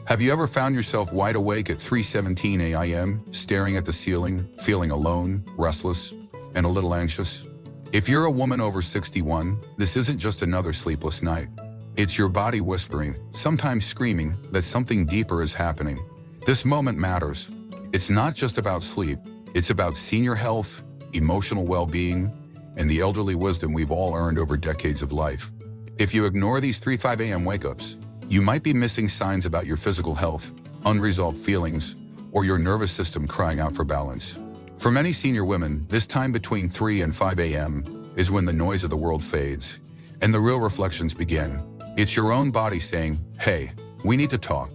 Have you ever found yourself wide awake at 3:17 a.m., staring at the ceiling, feeling alone, restless, and a little anxious? If you're a woman over 61, this isn't just another sleepless night. It's your body whispering, sometimes screaming, that something deeper is happening. This moment matters. It's not just about sleep. It's about senior health, emotional well-being, and the elderly wisdom we've all earned over decades of life. If you ignore these 3-5 a.m. wake-ups, you might be missing signs about your physical health, unresolved feelings, or your nervous system crying out for balance. For many senior women, this time between 3 and 5 a.m. is when the noise of the world fades, and the real reflections begin. It's your own body saying, hey, we need to talk.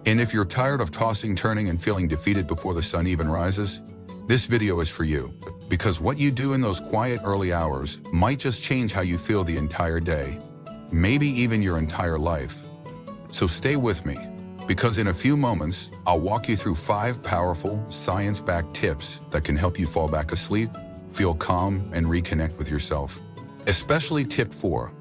And if you're tired of tossing, turning, and feeling defeated before the sun even rises, this video is for you. Because what you do in those quiet early hours might just change how you feel the entire day, maybe even your entire life. So stay with me, because in a few moments, I'll walk you through 5 powerful, science-backed tips that can help you fall back asleep, feel calm, and reconnect with yourself. Especially tip 4.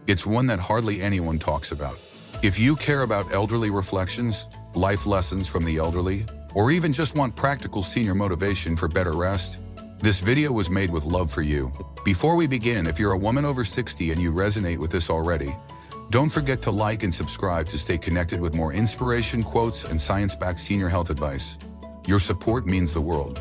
It's one that hardly anyone talks about. If you care about elderly reflections, life lessons from the elderly, or even just want practical senior motivation for better rest, this video was made with love for you. Before we begin, if you're a woman over 60 and you resonate with this already, don't forget to like and subscribe to stay connected with more inspiration, quotes, and science-backed senior health advice. Your support means the world.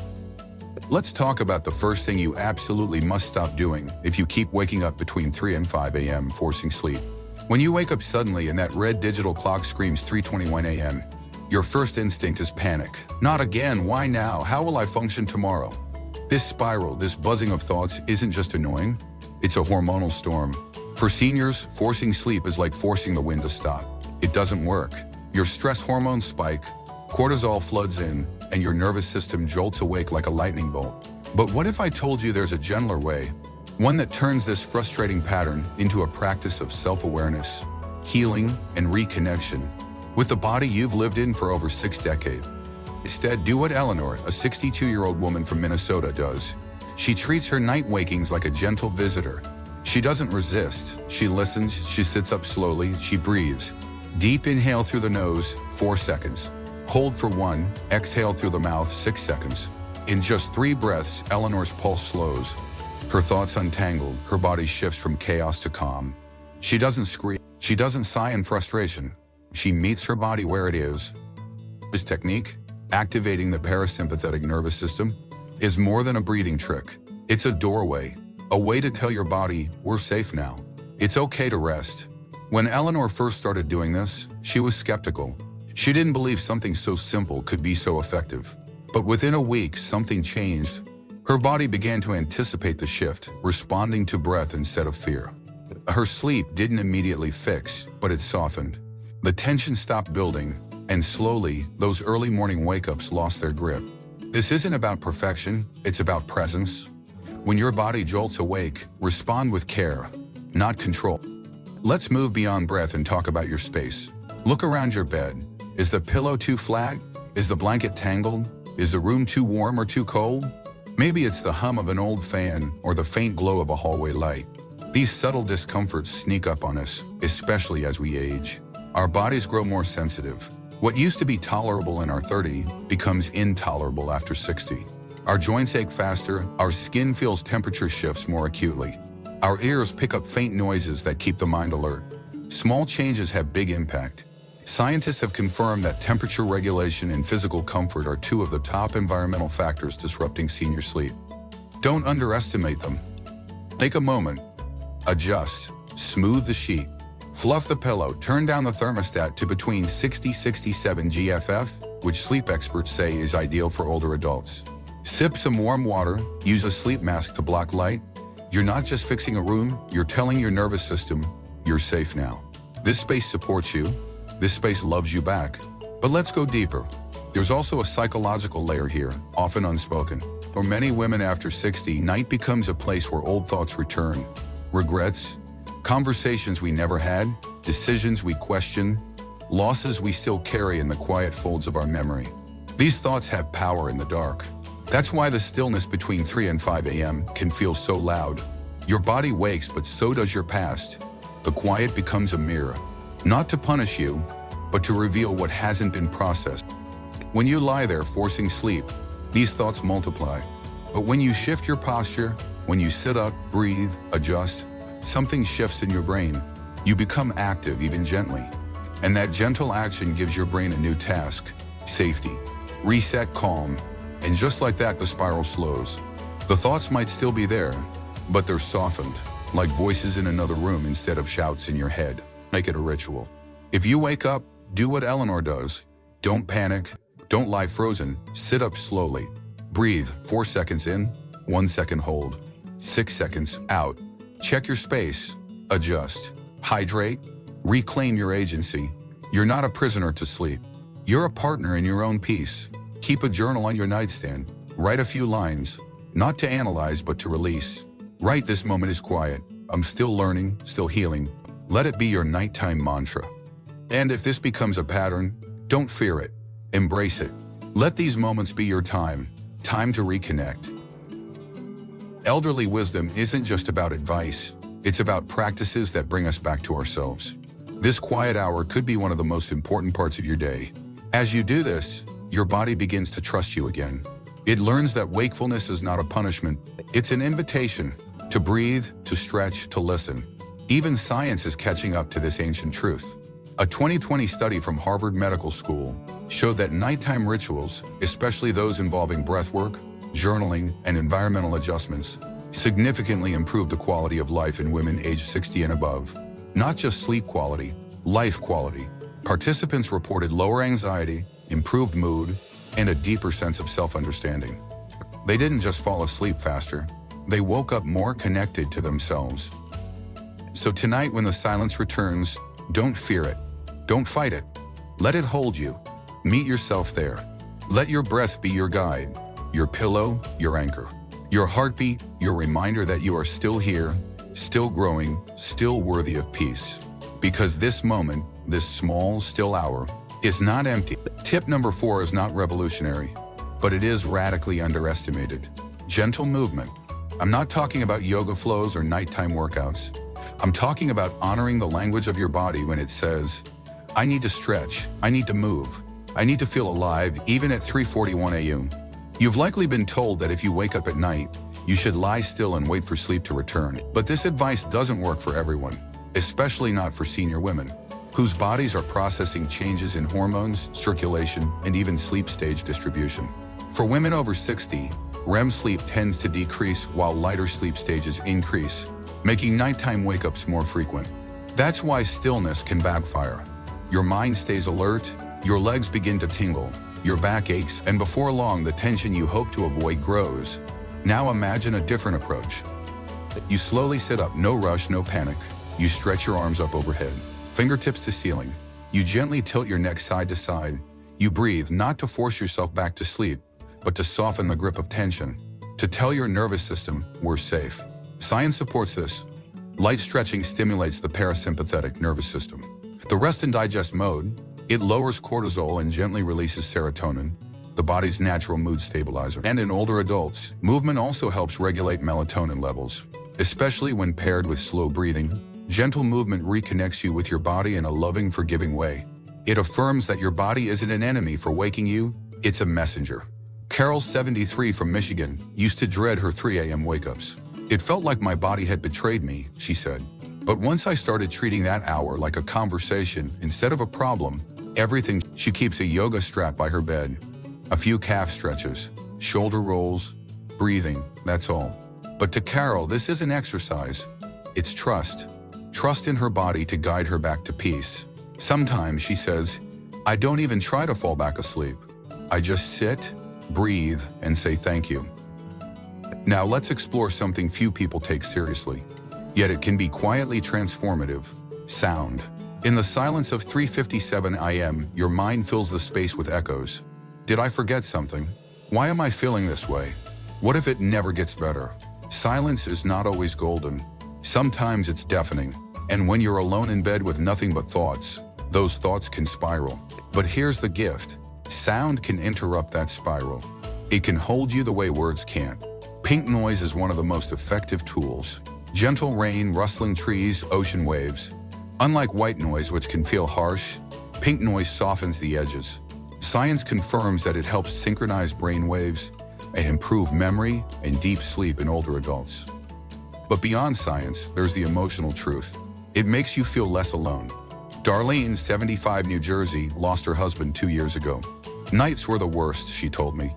Let's talk about the first thing you absolutely must stop doing if you keep waking up between 3 and 5 a.m. forcing sleep. When you wake up suddenly and that red digital clock screams 3:21 a.m., your first instinct is panic. Not again, why now? How will I function tomorrow? This spiral, this buzzing of thoughts isn't just annoying, it's a hormonal storm. For seniors, forcing sleep is like forcing the wind to stop. It doesn't work. Your stress hormones spike, cortisol floods in, and your nervous system jolts awake like a lightning bolt. But what if I told you there's a gentler way? One that turns this frustrating pattern into a practice of self-awareness, healing, and reconnection with the body you've lived in for over 6 decades. Instead, do what Eleanor, a 62-year-old woman from Minnesota, does. She treats her night wakings like a gentle visitor. She doesn't resist. She listens, she sits up slowly, she breathes. Deep inhale through the nose, 4 seconds. Hold for 1, exhale through the mouth, 6 seconds. In just 3 breaths, Eleanor's pulse slows. Her thoughts untangled, her body shifts from chaos to calm. She doesn't scream, she doesn't sigh in frustration. She meets her body where it is. This technique, activating the parasympathetic nervous system, is more than a breathing trick. It's a doorway, a way to tell your body, we're safe now. It's okay to rest. When Eleanor first started doing this, she was skeptical. She didn't believe something so simple could be so effective. But within a week, something changed. Her body began to anticipate the shift, responding to breath instead of fear. Her sleep didn't immediately fix, but it softened. The tension stopped building, and slowly, those early morning wake-ups lost their grip. This isn't about perfection, it's about presence. When your body jolts awake, respond with care, not control. Let's move beyond breath and talk about your space. Look around your bed. Is the pillow too flat? Is the blanket tangled? Is the room too warm or too cold? Maybe it's the hum of an old fan or the faint glow of a hallway light. These subtle discomforts sneak up on us, especially as we age. Our bodies grow more sensitive. What used to be tolerable in our 30s becomes intolerable after 60. Our joints ache faster, our skin feels temperature shifts more acutely. Our ears pick up faint noises that keep the mind alert. Small changes have big impact. Scientists have confirmed that temperature regulation and physical comfort are 2 of the top environmental factors disrupting senior sleep. Don't underestimate them. Take a moment. Adjust. Smooth the sheet. Fluff the pillow. Turn down the thermostat to between 60-67 GFF, which sleep experts say is ideal for older adults. Sip some warm water. Use a sleep mask to block light. You're not just fixing a room, you're telling your nervous system, you're safe now. This space supports you. This space loves you back. But let's go deeper. There's also a psychological layer here, often unspoken. For many women after 60, night becomes a place where old thoughts return. Regrets, conversations we never had, decisions we question, losses we still carry in the quiet folds of our memory. These thoughts have power in the dark. That's why the stillness between 3 and 5 a.m. can feel so loud. Your body wakes, but so does your past. The quiet becomes a mirror, not to punish you, but to reveal what hasn't been processed. When you lie there forcing sleep, these thoughts multiply. But when you shift your posture, when you sit up, breathe, adjust, something shifts in your brain. You become active, even gently. And that gentle action gives your brain a new task: safety, reset, calm. And just like that, the spiral slows. The thoughts might still be there, but they're softened, like voices in another room instead of shouts in your head. Make it a ritual. If you wake up, do what Eleanor does. Don't panic. Don't lie frozen. Sit up slowly. Breathe. 4 seconds in, 1 second hold, 6 seconds out. Check your space. Adjust. Hydrate. Reclaim your agency. You're not a prisoner to sleep. You're a partner in your own peace. Keep a journal on your nightstand. Write a few lines, not to analyze, but to release. Write, "This moment is quiet. I'm still learning, still healing." Let it be your nighttime mantra. And if this becomes a pattern, don't fear it. Embrace it. Let these moments be your time to reconnect. Elderly wisdom isn't just about advice. It's about practices that bring us back to ourselves. This quiet hour could be one of the most important parts of your day. As you do this, your body begins to trust you again. It learns that wakefulness is not a punishment. It's an invitation to breathe, to stretch, to listen. Even science is catching up to this ancient truth. A 2020 study from Harvard Medical School showed that nighttime rituals, especially those involving breathwork, journaling, and environmental adjustments, significantly improved the quality of life in women aged 60 and above. Not just sleep quality, life quality. Participants reported lower anxiety, improved mood, and a deeper sense of self-understanding. They didn't just fall asleep faster. They woke up more connected to themselves. So tonight, when the silence returns, don't fear it. Don't fight it. Let it hold you. Meet yourself there. Let your breath be your guide, your pillow, your anchor. Your heartbeat, your reminder that you are still here, still growing, still worthy of peace. Because this moment, this small, still hour, is not empty. Tip number 4 is not revolutionary, but it is radically underestimated. Gentle movement. I'm not talking about yoga flows or nighttime workouts. I'm talking about honoring the language of your body when it says, "I need to stretch, I need to move, I need to feel alive," even at 3:41 a.m. You've likely been told that if you wake up at night, you should lie still and wait for sleep to return. But this advice doesn't work for everyone, especially not for senior women, whose bodies are processing changes in hormones, circulation, and even sleep stage distribution. For women over 60, REM sleep tends to decrease while lighter sleep stages increase, making nighttime wake-ups more frequent. That's why stillness can backfire. Your mind stays alert, your legs begin to tingle, your back aches, and before long the tension you hope to avoid grows. Now imagine a different approach. You slowly sit up, no rush, no panic. You stretch your arms up overhead, fingertips to ceiling. You gently tilt your neck side to side. You breathe, not to force yourself back to sleep, but to soften the grip of tension, to tell your nervous system, "We're safe." Science supports this. Light stretching stimulates the parasympathetic nervous system. The rest and digest mode, it lowers cortisol and gently releases serotonin, the body's natural mood stabilizer. And in older adults, movement also helps regulate melatonin levels, especially when paired with slow breathing. Gentle movement reconnects you with your body in a loving, forgiving way. It affirms that your body isn't an enemy for waking you, it's a messenger. Carol, 73, from Michigan, used to dread her 3 a.m. wake-ups. "It felt like my body had betrayed me," she said. "But once I started treating that hour like a conversation instead of a problem, everything." She keeps a yoga strap by her bed, a few calf stretches, shoulder rolls, breathing, that's all. But to Carol, this isn't exercise. It's trust. Trust in her body to guide her back to peace. Sometimes, she says, I don't even try to fall back asleep. I just sit, breathe, and say thank you. Now let's explore something few people take seriously, yet it can be quietly transformative: sound. In the silence of 3:57 a.m., your mind fills the space with echoes. Did I forget something? Why am I feeling this way? What if it never gets better? Silence is not always golden. Sometimes it's deafening. And when you're alone in bed with nothing but thoughts, those thoughts can spiral. But here's the gift. Sound can interrupt that spiral. It can hold you the way words can't. Pink noise is one of the most effective tools. Gentle rain, rustling trees, ocean waves. Unlike white noise, which can feel harsh, Pink noise softens the edges. Science confirms that it helps synchronize brain waves and improve memory and deep sleep in older adults. But beyond science, there's the emotional truth. It makes you feel less alone. Darlene, 75, New Jersey, lost her husband 2 years ago. Nights were the worst, she told me.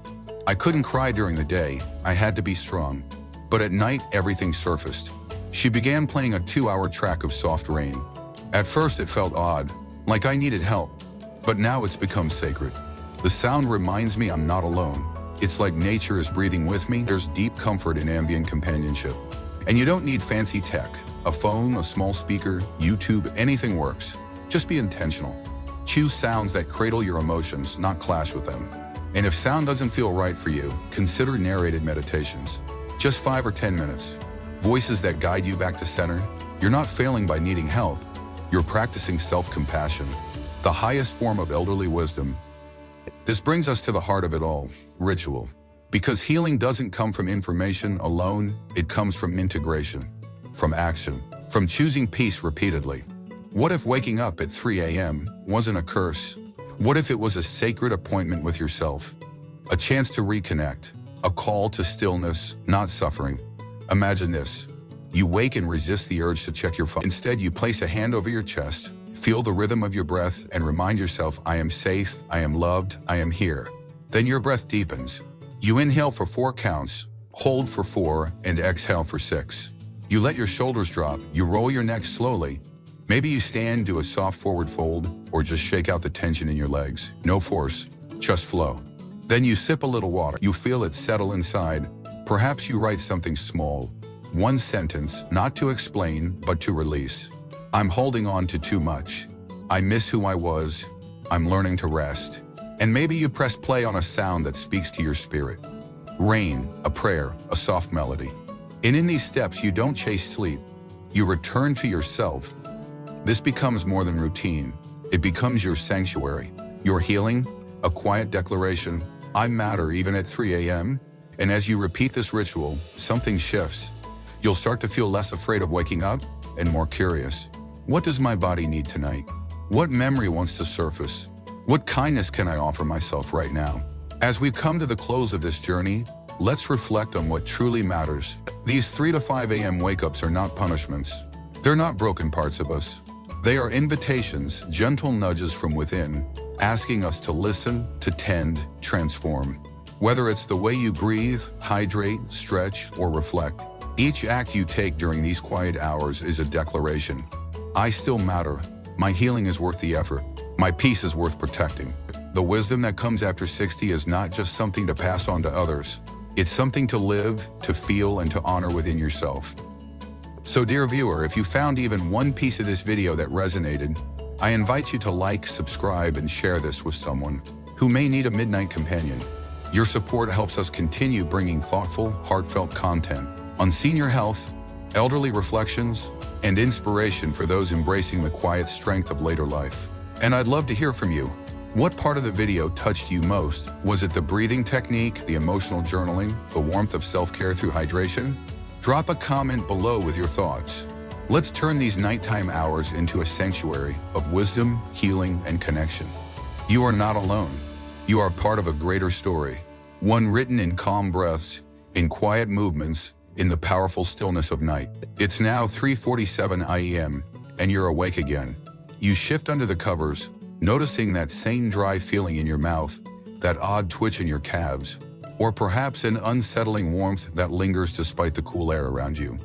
I couldn't cry during the day, I had to be strong. But at night, everything surfaced. She began playing a 2-hour track of Soft Rain. At first it felt odd, like I needed help. But now it's become sacred. The sound reminds me I'm not alone. It's like nature is breathing with me. There's deep comfort in ambient companionship. And you don't need fancy tech. A phone, a small speaker, YouTube, anything works. Just be intentional. Choose sounds that cradle your emotions, not clash with them. And if sound doesn't feel right for you, consider narrated meditations. Just 5 or 10 minutes. Voices that guide you back to center. You're not failing by needing help. You're practicing self-compassion, the highest form of elderly wisdom. This brings us to the heart of it all, ritual. Because healing doesn't come from information alone, it comes from integration, from action, from choosing peace repeatedly. What if waking up at 3 a.m. wasn't a curse? What if it was a sacred appointment with yourself? A chance to reconnect, a call to stillness, not suffering. Imagine this. You wake and resist the urge to check your phone. Instead, you place a hand over your chest, feel the rhythm of your breath, and remind yourself, I am safe, I am loved, I am here. Then your breath deepens. You inhale for 4 counts, hold for 4, and exhale for 6. You let your shoulders drop, you roll your neck slowly. Maybe you stand, do a soft forward fold, or just shake out the tension in your legs. No force, just flow. Then you sip a little water. You feel it settle inside. Perhaps you write something small. 1 sentence, not to explain, but to release. I'm holding on to too much. I miss who I was. I'm learning to rest. And maybe you press play on a sound that speaks to your spirit. Rain, a prayer, a soft melody. And in these steps, you don't chase sleep. You return to yourself. This becomes more than routine. It becomes your sanctuary, your healing, a quiet declaration. I matter even at 3 a.m. And as you repeat this ritual, something shifts. You'll start to feel less afraid of waking up and more curious. What does my body need tonight? What memory wants to surface? What kindness can I offer myself right now? As we come to the close of this journey, let's reflect on what truly matters. These 3 to 5 a.m. wake-ups are not punishments. They're not broken parts of us. They are invitations, gentle nudges from within, asking us to listen, to tend, transform. Whether it's the way you breathe, hydrate, stretch, or reflect, each act you take during these quiet hours is a declaration. I still matter. My healing is worth the effort. My peace is worth protecting. The wisdom that comes after 60 is not just something to pass on to others. It's something to live, to feel, and to honor within yourself. So dear viewer, if you found even one piece of this video that resonated, I invite you to like, subscribe, and share this with someone who may need a midnight companion. Your support helps us continue bringing thoughtful, heartfelt content on senior health, elderly reflections, and inspiration for those embracing the quiet strength of later life. And I'd love to hear from you. What part of the video touched you most? Was it the breathing technique, the emotional journaling, the warmth of self-care through hydration? Drop a comment below with your thoughts. Let's turn these nighttime hours into a sanctuary of wisdom, healing, and connection. You are not alone. You are part of a greater story, one written in calm breaths, in quiet movements, in the powerful stillness of night. It's now 3:47 a.m., and you're awake again. You shift under the covers, noticing that same dry feeling in your mouth, that odd twitch in your calves, or perhaps an unsettling warmth that lingers despite the cool air around you.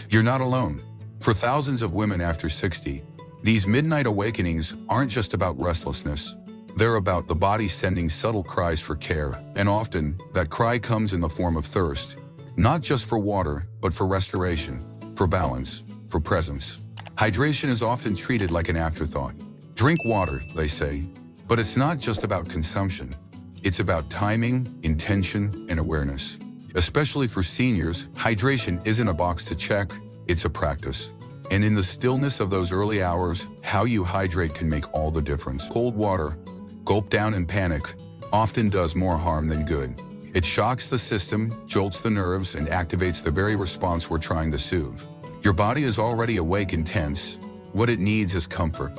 You're not alone. For thousands of women after 60, these midnight awakenings aren't just about restlessness. They're about the body sending subtle cries for care, and often that cry comes in the form of thirst, not just for water, but for restoration, for balance, for presence. Hydration is often treated like an afterthought. Drink water, they say, but it's not just about consumption. It's about timing, intention, and awareness. Especially for seniors, hydration isn't a box to check, it's a practice. And in the stillness of those early hours, how you hydrate can make all the difference. Cold water, gulped down in panic, often does more harm than good. It shocks the system, jolts the nerves, and activates the very response we're trying to soothe. Your body is already awake and tense. What it needs is comfort.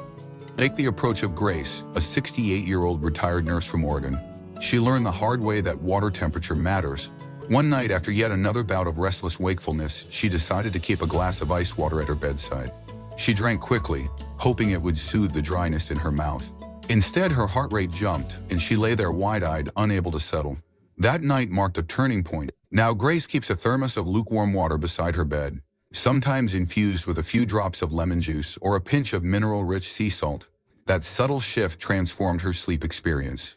Take the approach of Grace, a 68-year-old retired nurse from Oregon. She learned the hard way that water temperature matters. One night, after yet another bout of restless wakefulness, she decided to keep a glass of ice water at her bedside. She drank quickly, hoping it would soothe the dryness in her mouth. Instead, her heart rate jumped, and she lay there wide-eyed, unable to settle. That night marked a turning point. Now Grace keeps a thermos of lukewarm water beside her bed, sometimes infused with a few drops of lemon juice or a pinch of mineral-rich sea salt. That subtle shift transformed her sleep experience.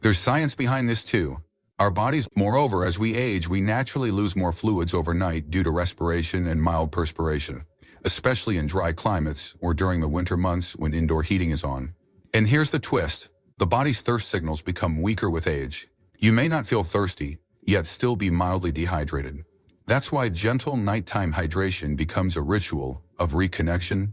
There's science behind this too. Our bodies, moreover, as we age, we naturally lose more fluids overnight due to respiration and mild perspiration, especially in dry climates or during the winter months when indoor heating is on. And here's the twist. The body's thirst signals become weaker with age. You may not feel thirsty, yet still be mildly dehydrated. That's why gentle nighttime hydration becomes a ritual of reconnection.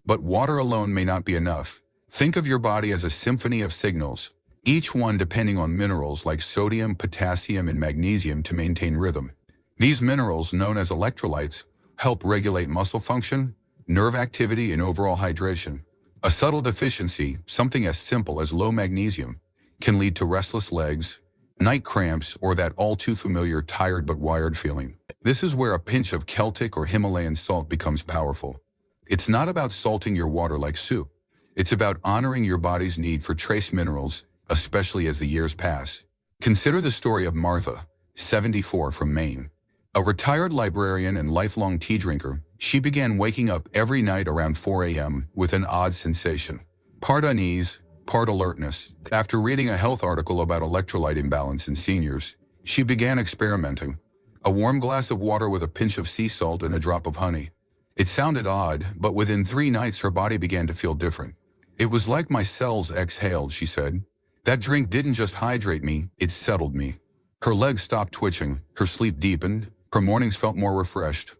But water alone may not be enough. Think of your body as a symphony of signals, each one depending on minerals like sodium, potassium, and magnesium to maintain rhythm. These minerals, known as electrolytes, help regulate muscle function, nerve activity, and overall hydration. A subtle deficiency, something as simple as low magnesium, can lead to restless legs, night cramps, or that all-too-familiar tired but wired feeling. This is where a pinch of Celtic or Himalayan salt becomes powerful. It's not about salting your water like soup. It's about honoring your body's need for trace minerals, especially as the years pass. Consider the story of Martha, 74, from Maine. A retired librarian and lifelong tea drinker, she began waking up every night around 4 a.m. with an odd sensation. Part unease, part alertness. After reading a health article about electrolyte imbalance in seniors, she began experimenting. A warm glass of water with a pinch of sea salt and a drop of honey. It sounded odd, but within 3 nights her body began to feel different. It was like my cells exhaled, she said. That drink didn't just hydrate me, it settled me. Her legs stopped twitching, her sleep deepened, her mornings felt more refreshed.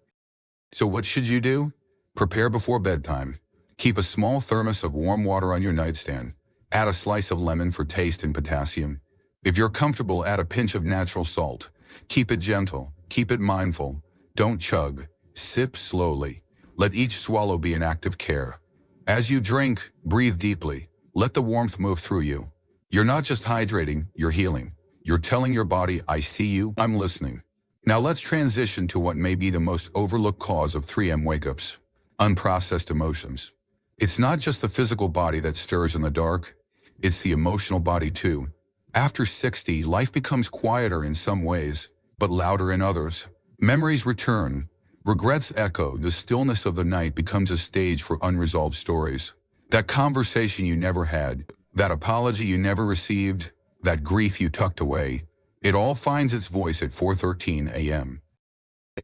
So what should you do? Prepare before bedtime. Keep a small thermos of warm water on your nightstand. Add a slice of lemon for taste and potassium. If you're comfortable, add a pinch of natural salt. Keep it gentle. Keep it mindful. Don't chug. Sip slowly. Let each swallow be an act of care. As you drink, breathe deeply. Let the warmth move through you. You're not just hydrating, you're healing. You're telling your body, I see you, I'm listening. Now let's transition to what may be the most overlooked cause of 3 a.m. wake-ups: unprocessed emotions. It's not just the physical body that stirs in the dark. It's the emotional body too. After 60, life becomes quieter in some ways, but louder in others. Memories return. Regrets echo. The stillness of the night becomes a stage for unresolved stories. That conversation you never had, that apology you never received, that grief you tucked away, it all finds its voice at 4:13 a.m.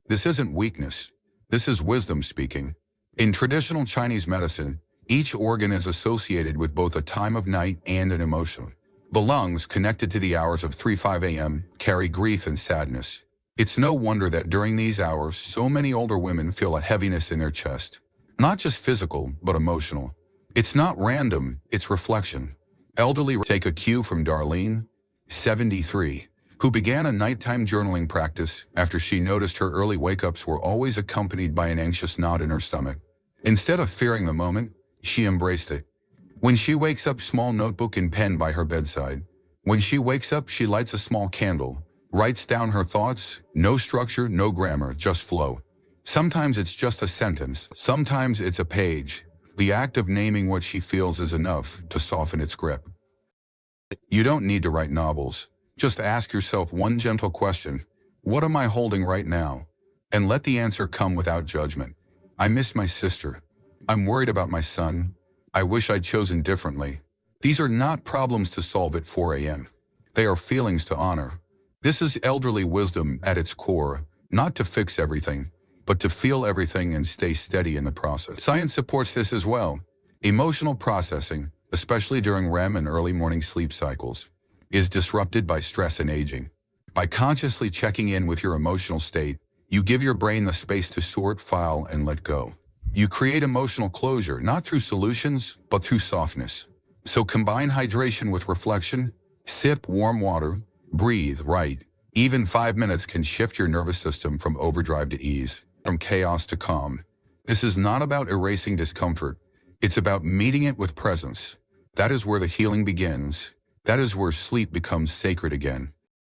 This isn't weakness. This is wisdom speaking. In traditional Chinese medicine, each organ is associated with both a time of night and an emotion. The lungs, connected to the hours of 3-5 a.m., carry grief and sadness. It's no wonder that during these hours, so many older women feel a heaviness in their chest. Not just physical, but emotional. It's not random, it's reflection. Elderly take a cue from Darlene, 73, who began a nighttime journaling practice after she noticed her early wake-ups were always accompanied by an anxious knot in her stomach. Instead of fearing the moment, she embraced it. When she wakes up, small notebook and pen by her bedside. When she wakes up, she lights a small candle, writes down her thoughts, no structure, no grammar, just flow. Sometimes it's just a sentence, sometimes it's a page. The act of naming what she feels is enough to soften its grip. You don't need to write novels. Just ask yourself one gentle question: what am I holding right now? And let the answer come without judgment. I miss my sister. I'm worried about my son. I wish I'd chosen differently. These are not problems to solve at 4 a.m. They are feelings to honor. This is elderly wisdom at its core, not to fix everything, but to feel everything and stay steady in the process. Science supports this as well. Emotional processing, especially during REM and early morning sleep cycles, is disrupted by stress and aging. By consciously checking in with your emotional state, you give your brain the space to sort, file, and let go. You create emotional closure, not through solutions, but through softness. So combine hydration with reflection, sip warm water, breathe, write. Even 5 minutes can shift your nervous system from overdrive to ease, from chaos to calm. This is not about erasing discomfort. It's about meeting it with presence. That is where the healing begins. That is where sleep becomes sacred again.